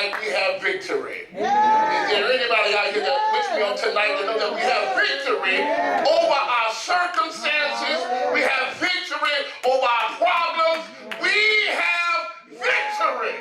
tonight we have victory? Is there anybody out here that's with me on tonight to know that we have victory over our circumstances? We have victory over our problems. We have victory.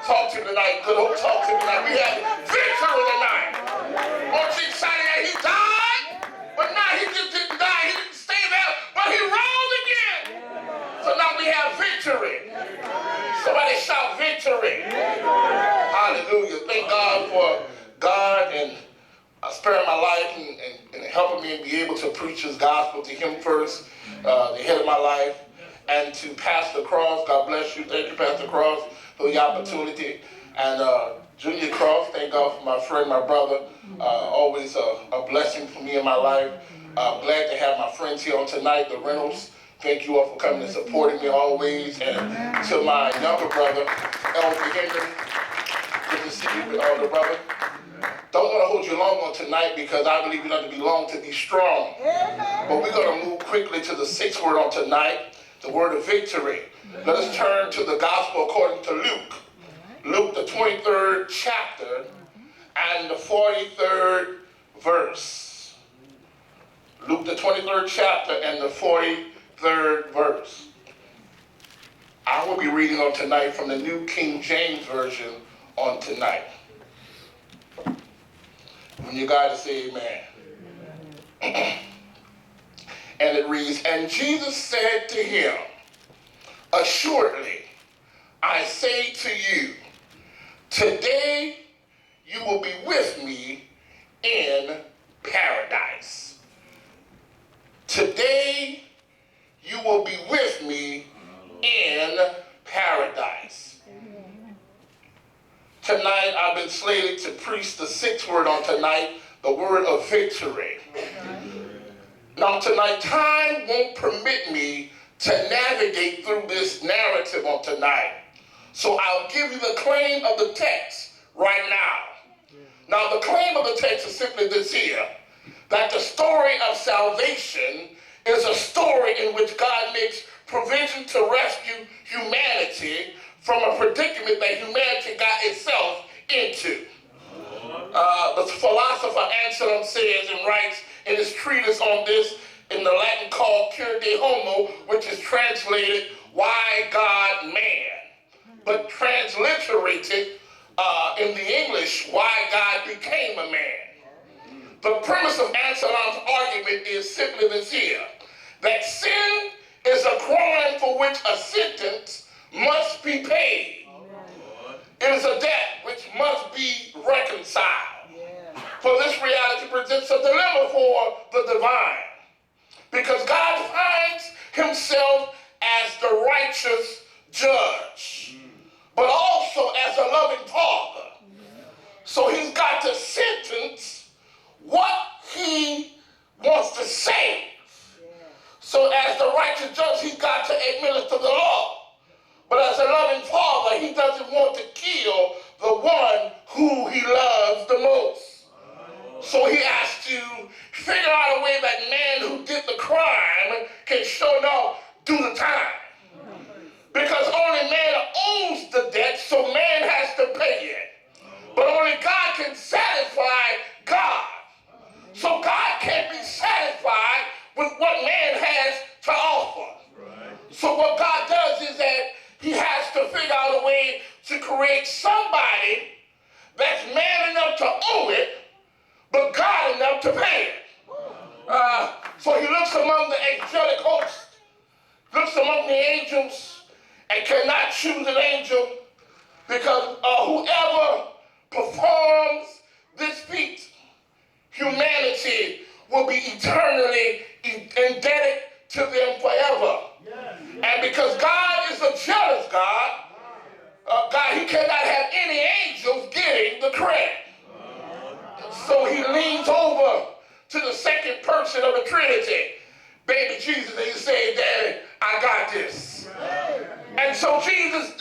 Talk to me tonight. Good old talk to me tonight. We have victory tonight. Aren't you excited that he died? But now he just didn't die. He didn't stay there, but he rose again. So now we have victory. Somebody shout victory. Hallelujah. Thank God for God and sparing my life and helping me be able to preach his gospel to him first, the head of my life, and to Pastor Cross. God bless you. Thank you, Pastor Cross, for the opportunity. And Junior Cross, thank God for my friend, my brother. Always a blessing for me in my life. Glad to have my friends here on tonight, the Reynolds. Thank you all for coming and supporting me always. And to my younger brother, Elder Henry. Good to see you, older brother. Don't want to hold you long on tonight because I believe you don't have to be long to be strong. But we're going to move quickly to the sixth word on tonight, the word of victory. Let us turn to the gospel according to Luke. Luke, the 23rd chapter and the 43rd verse. Luke, the 23rd chapter and the 43rd verse. I will be reading on tonight from the New King James Version on tonight. When you got to say amen. And it reads, and Jesus said to him, assuredly, I say to you, today you will be with me in paradise. Today you will be with me in paradise. Tonight I've been slated to preach the sixth word on tonight, the word of victory. Now tonight, time won't permit me to navigate through this narrative on tonight. So I'll give you the claim of the text right now. Now the claim of the text is simply this here, that the story of salvation is a story in which God makes provision to rescue humanity from a predicament that humanity got itself into. The philosopher Anselm says and writes in his treatise on this in the Latin called Cura de Homo, which is translated, Why God Man? But transliterated in the English, Why God Became a Man. The premise of Anselm's argument is simply this here, that sin is a crime for which a sentence must be paid. It is a debt which must be reconciled. For this reality presents a dilemma for the divine. Because God finds himself as the righteous judge, but also as a loving father. So he's got to sentence what he wants to save. So as the righteous judge, he's got to administer the law. But as a loving father, he doesn't want to kill the one who he loves the most. So he has to figure out a way that man who did the crime can sure enough do the time. Because only man owns the debt, so man has to pay it. But only God can satisfy God. So God can't be satisfied with what man has to offer. So what God does is that he has to figure out a way to create somebody that's man enough to owe it, but God enough to pay it. So he looks among the angelic host, looks among the angels, and cannot choose an angel because whoever performs this feat, humanity will be eternally indebted to them forever. And because God is a jealous God, he cannot have any angels getting the credit. So he leans over to the second person of the Trinity, baby Jesus, and he said, Daddy, I got this. And so Jesus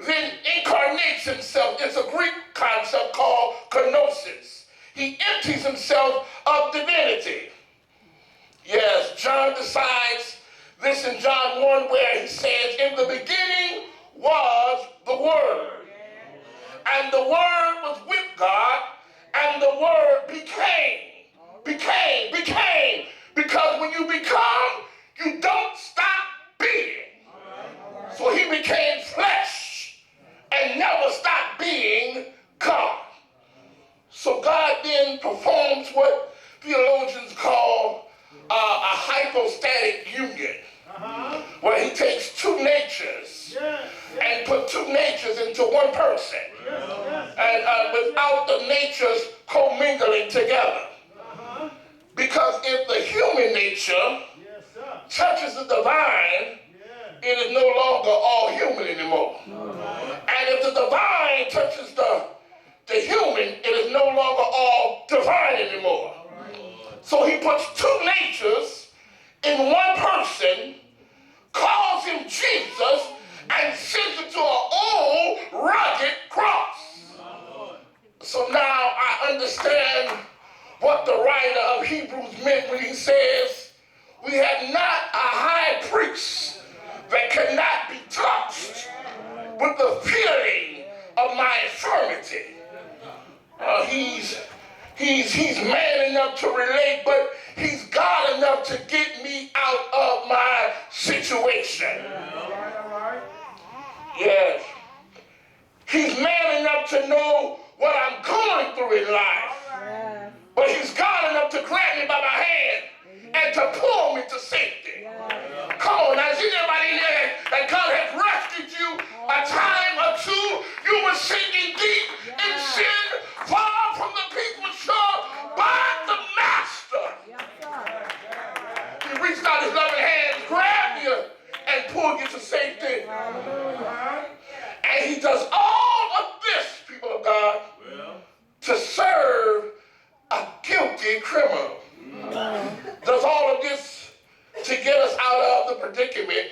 then incarnates himself. It's a Greek concept called kenosis. He empties himself of divinity. Yes, John decides this in John 1 where he says, in the beginning was the Word. And the Word was with God, and the Word became. Because when you become, you don't stop being. So he became flesh and never stopped being God. So God then performs what theologians call a hypostatic union, where he takes two natures and put two natures into one person, and without the natures commingling together. Because if the human nature touches the divine, it is no longer all human anymore. And if the divine touches the human, it is no longer all divine anymore. So he puts two natures in one person, calls him Jesus, and sends it to an old rugged cross. So now I understand what the writer of Hebrews meant when he says, we have not a high priest that cannot be touched with the feeling of my infirmity. He's man enough to relate, but he's God enough to get me out of my situation. Yes. He's man enough to know what I'm going through in life. But he's God enough to grab me by my hand and to pull me to safety. Come on, now, is anybody in there that God has rescued you a time or two? You were sinking deep in sin, far from the people shore, but the Master. He reached out his loving hands, grabbed you, and pulled you to safety. And he does all of this, people of God, to serve a guilty criminal. Does all of this to get us out of the predicament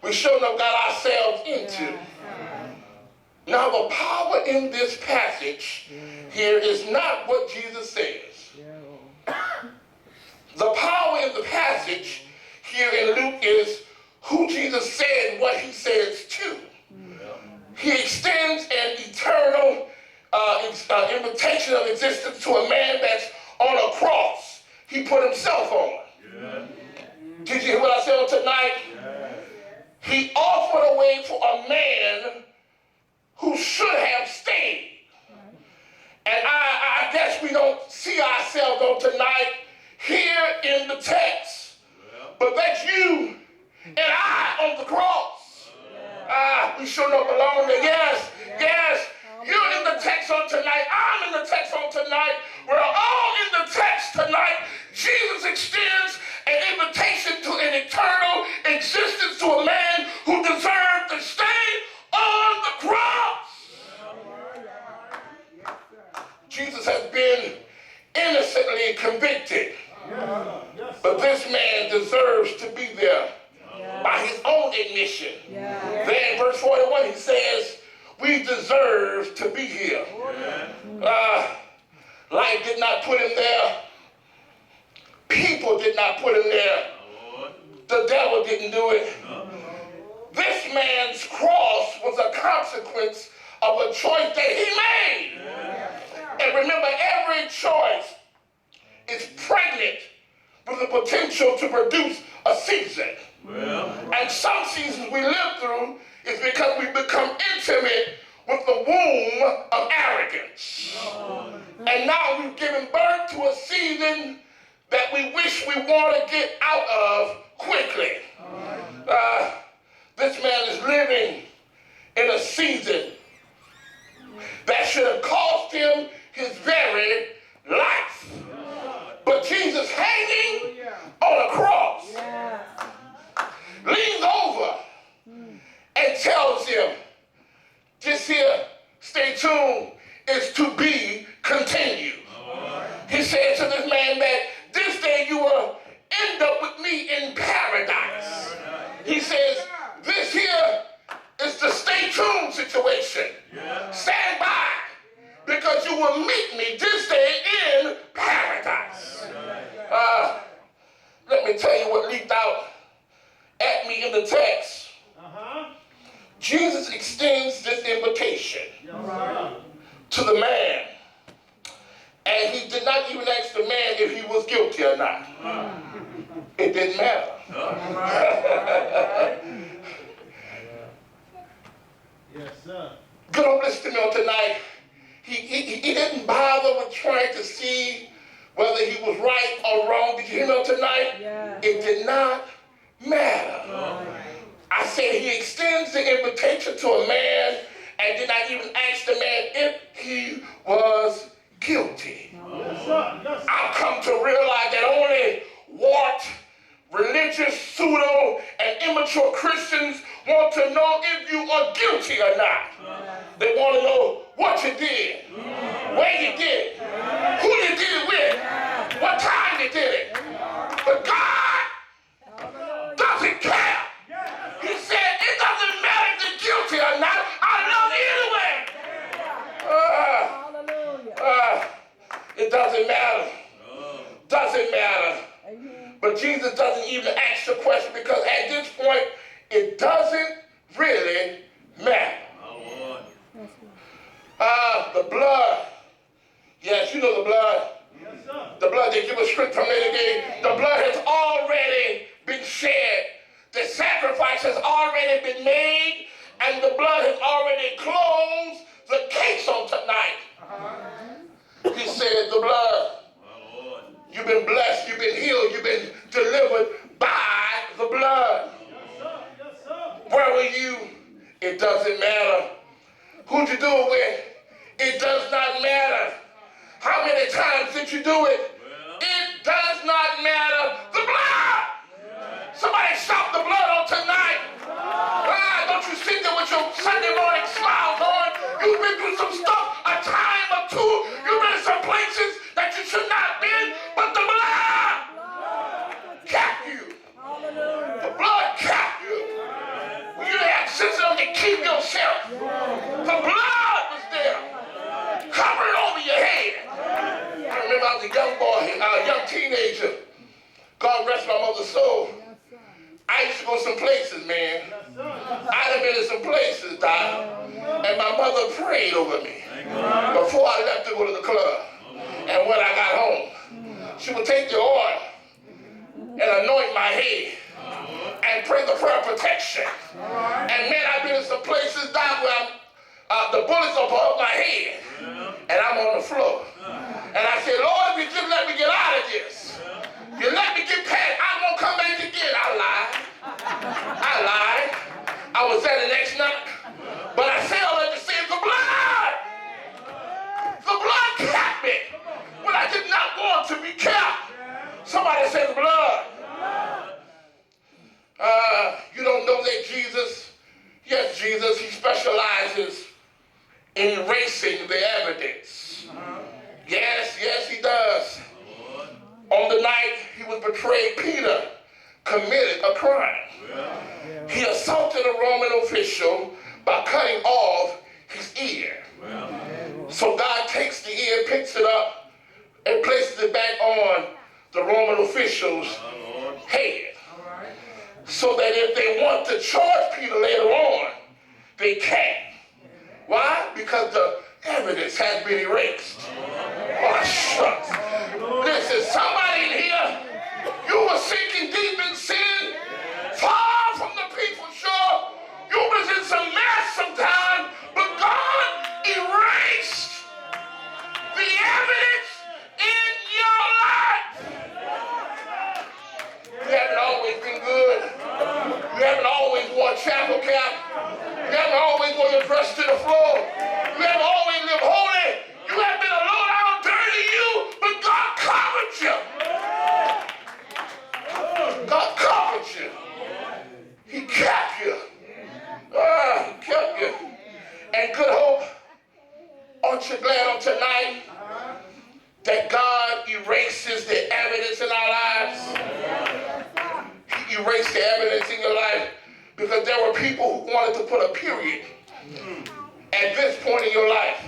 we sure enough got ourselves into. Now the power in this passage here is not what Jesus says. The power in the passage here in Luke is who Jesus said what he says to. He extends an eternal invitation of existence to a man that's on a cross he put himself on. Did you hear what I said on tonight? He offered a way for a man who should have stayed. And I guess we don't see ourselves on tonight here in the text. But that's you and I on the cross. We sure don't belong there. Yes. You're in the text on tonight. I'm in the text on tonight. We're all in the text tonight. Jesus extends an invitation to an eternal existence to a man who deserved to stay on the cross. Jesus has been innocently convicted, but this man deserves to be there by his own admission. Then in verse 41 he says, we deserve to be here. Life did not put him there. People did not put him there. The devil didn't do it. This man's cross was a consequence of a choice that he made. And remember, every choice is pregnant with the potential to produce a season. And some seasons we live through is because we become intimate with the womb of arrogance. And now we've given birth to a season that we wish we want to get out of quickly. This man is living in a season that should have cost him his very life. But Jesus hanging on a cross leans over and tells him, this here, stay tuned, is to be continued. He said to this man that this day you will end up with me in paradise. He says, this here is the stay tuned situation. Stand by, because you will meet me this day in paradise. Let me tell you what leaped out at me in the text. Jesus extends this invitation to the man. And he did not even ask the man if he was guilty or not. It didn't matter. Yes, sir. Good on listening on tonight. He didn't bother with trying to see whether he was right or wrong. Did you hear me on tonight? Yeah. It did not matter. I said he extends the invitation to a man and did not even ask the man if he was guilty. Yes, sir. Yes, sir. I've come to realize that only warped, religious, pseudo, and immature Christians want to know if you are guilty or not. They want to know what you did, where you did it, who you did it with, what time you did it. But God doesn't care. He said, it doesn't matter if you're guilty or not. I love you anyway. It doesn't matter. Doesn't matter. But Jesus doesn't even ask the question because at this point, it doesn't really matter. The blood. Yes, you know the blood. Yes, sir. The blood they give us strength from later day. The blood has already been shed. The sacrifice has already been made. And the blood has already closed the case on tonight. He said the blood. You've been blessed. You've been healed. You've been delivered by the blood. Yes, sir. Yes, sir. Where were you? It doesn't matter. Who'd you do it with? It does not matter. How many times did you do it? It does not matter. The blood! Somebody shout the blood on tonight. Don't you sit there with your Sunday morning smiles on? You've been through some stuff, a time or two. You've been in some places that you should not been, but the blood kept you. The blood kept you. You didn't have sense enough to keep yourself. The blood was there, covering over your head. I remember I was a young boy, a young teenager. God rest my mother's soul. I used to go some places, man. I'd have been in some places, Doc, and my mother prayed over me before I left to go to the club. And when I got home, she would take the oil and anoint my head and pray the prayer of protection. And man, I've been in some places, Doc, where the bullets are above my head and I'm on the floor. And I said, Lord, if you just let me get out of this, you let me get past, I'm going to come back again. I lied. I was there the next night. But I said all that to say the blood. The blood kept me when I did not want to be kept. Somebody said the blood. You don't know that Jesus, yes, Jesus, he specializes in erasing the evidence. Yes, he does. On the night he was betrayed, Peter committed a crime. He assaulted a Roman official by cutting off his ear. So God takes the ear, picks it up, and places it back on the Roman official's head. So that if they want to charge Peter later on, they can. Why? Because the evidence has been erased. Oh, shucks. Listen, somebody in here, you were sinking deep in sin, far from the people's shore. You was in some mess sometime, but God erased the evidence in your life. You haven't always been good. You haven't always worn a chapel cap. You haven't always worn your dress to the floor. You haven't always lived holy. You haven't been a low down dirty you, but God covered you. God covered you. He kept you. He kept you. And good hope, aren't you glad on tonight that God erases the evidence in our lives? He erased the evidence in your life because there were people who wanted to put a period at this point in your life.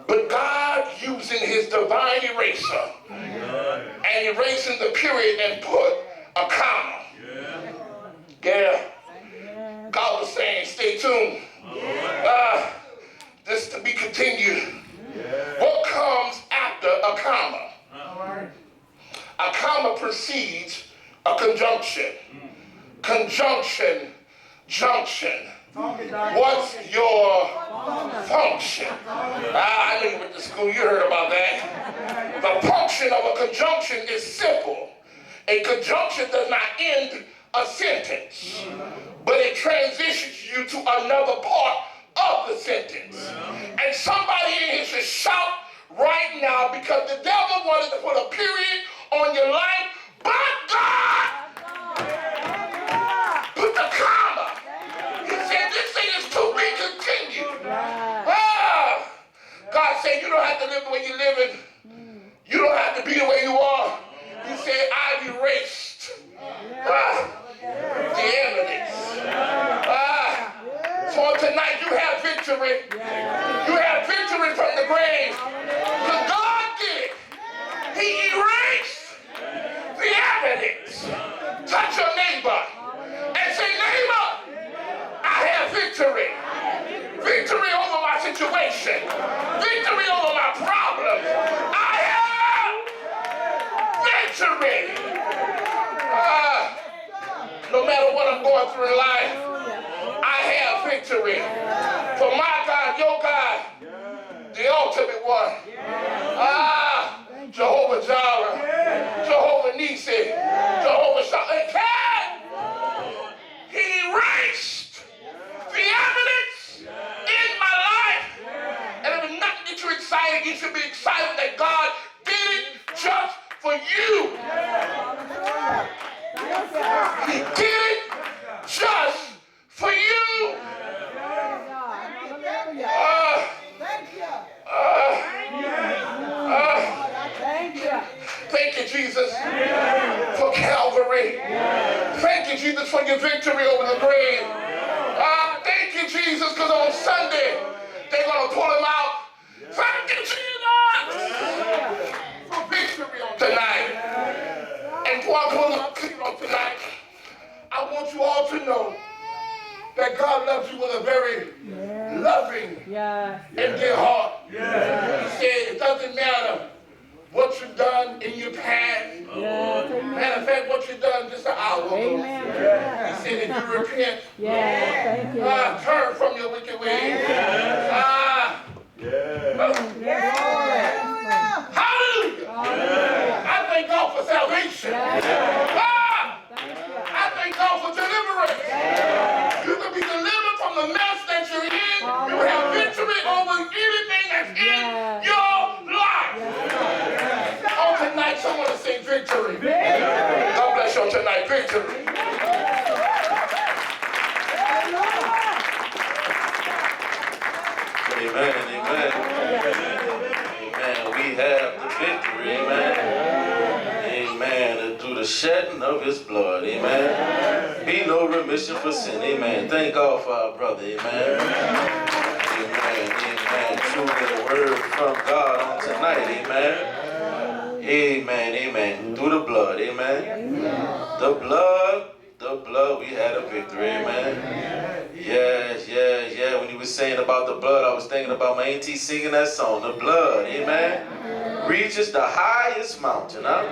But God, using his divine eraser and erasing the period and put a comma. Yeah. God was saying, stay soon. This to be continued. What comes after a comma? A comma precedes a conjunction. Conjunction, junction. What's your function? I know you went to school, you heard about that. The function of a conjunction is simple. A conjunction does not end a sentence, but it transitions you to another part of the sentence. And somebody in here should shout right now because the devil wanted to put a period on your life, but God put the comma. He said this thing is to be continued. God said you don't have to live the way you're living. You don't have to be the way you are. He said I've erased the evidence. So tonight you have victory. You have victory from the grave. Because God did it. He erased the evidence. Touch your neighbor and say, neighbor, I have victory. Victory over my situation. Victory over my problems. I have victory. No matter what I'm going through in life, I have victory. For my God, your God, the ultimate one. Jehovah Jireh, Jehovah Nisi, Jehovah Shalom. He erased the evidence in my life. And if nothing gets you excited, you should be excited that God did it just for you. He did it just for you. Thank you, Jesus, for Calvary. Thank you, Jesus, for your victory over the grave. Thank you, Jesus, because on Sunday, they're going to pull him out. Thank you, Jesus, for victory on tonight. And before I pull up on tonight, I want you all to know that God loves you with a very loving and dear heart. He said it doesn't matter what you've done in your past. Matter of fact, what you've done just an hour ago. He said if you repent, turn from your wicked ways. Hallelujah. I thank God for salvation. I thank God for deliverance. You can be delivered from the mess that you're in. You have victory over anything that's in your life. On tonight, someone to sing victory. God bless you on tonight. Victory. Amen, amen. Amen. We have the victory. Amen. Amen. And through the shedding of his blood. Amen. Be no remission for sin. Amen. Thank God for our brother. Amen. Amen. Amen. Truly the word from God on tonight. Amen. Amen. Amen. Through the blood. Amen. The blood, we had a victory. Amen. Yes. When you were saying about the blood, I was thinking about my auntie singing that song. The blood, amen, reaches the highest mountain. Huh?